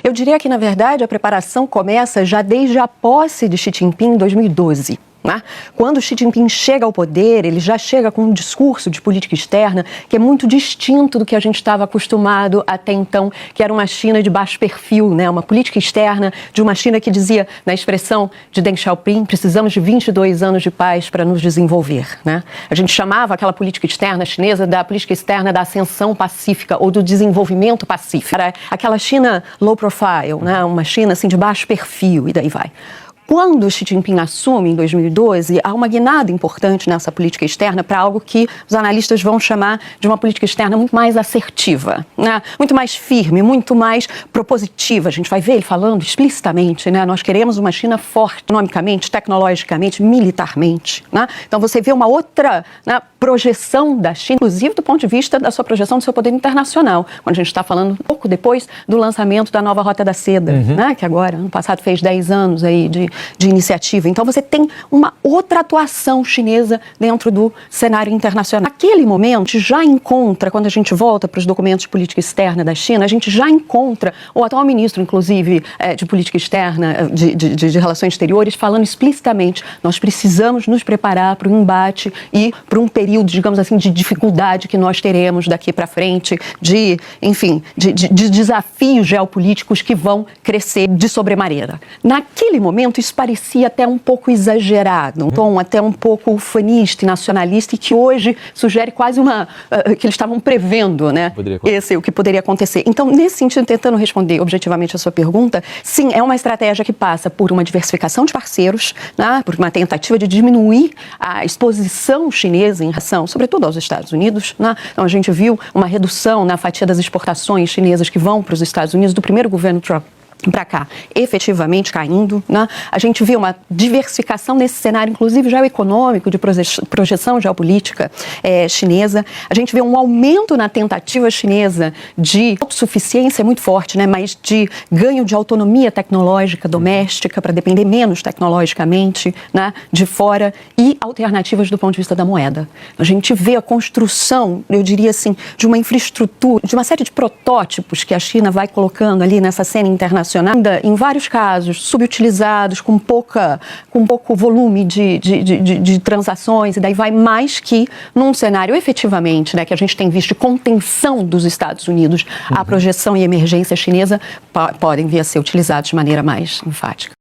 Eu diria que, na verdade, a preparação começa já desde a posse de Xi Jinping em 2012. Quando Xi Jinping chega ao poder, ele já chega com um discurso de política externa que é muito distinto do que a gente estava acostumado até então, que era uma China de baixo perfil, uma política externa de uma China que dizia, na expressão de Deng Xiaoping, precisamos de 22 anos de paz para nos desenvolver. A gente chamava aquela política externa chinesa da política externa da ascensão pacífica ou do desenvolvimento pacífico. Era aquela China low profile, uma China assim, de baixo perfil, e daí vai. Quando Xi Jinping assume, em 2012, há uma guinada importante nessa política externa para algo que os analistas vão chamar de uma política externa muito mais assertiva, muito mais firme, muito mais propositiva. A gente vai ver ele falando explicitamente, nós queremos uma China forte economicamente, tecnologicamente, militarmente. Então você vê uma outra projeção da China, inclusive do ponto de vista da sua projeção do seu poder internacional, quando a gente está falando um pouco depois do lançamento da nova Rota da Seda, que agora, ano passado, fez 10 anos aí de iniciativa. Então você tem uma outra atuação chinesa dentro do cenário internacional. Naquele momento, já encontra, quando a gente volta para os documentos de política externa da China, a gente já encontra o atual ministro, inclusive, de política externa, de relações exteriores, falando explicitamente, nós precisamos nos preparar para um embate e para um período, digamos assim, de dificuldade que nós teremos daqui para frente, de desafios geopolíticos que vão crescer de sobremaneira. Naquele momento, isso parecia até um pouco exagerado, um tom até um pouco ufanista e nacionalista, e que hoje sugere quase que eles estavam prevendo, o que poderia acontecer. Então, nesse sentido, tentando responder objetivamente a sua pergunta, sim, é uma estratégia que passa por uma diversificação de parceiros, por uma tentativa de diminuir a exposição chinesa em relação, sobretudo aos Estados Unidos. Então, a gente viu uma redução na fatia das exportações chinesas que vão para os Estados Unidos do primeiro governo Trump para cá, efetivamente caindo. A gente viu uma diversificação nesse cenário, inclusive geoeconômico, de projeção geopolítica chinesa. A gente vê um aumento na tentativa chinesa de autossuficiência muito forte, mas de ganho de autonomia tecnológica doméstica para depender menos tecnologicamente de fora, e alternativas do ponto de vista da moeda. A gente vê a construção, eu diria assim, de uma infraestrutura, de uma série de protótipos que a China vai colocando ali nessa cena internacional, ainda em vários casos subutilizados, com pouco volume de transações, e daí vai mais que num cenário efetivamente, que a gente tem visto de contenção dos Estados Unidos, a projeção e emergência chinesa podem vir a ser utilizados de maneira mais enfática.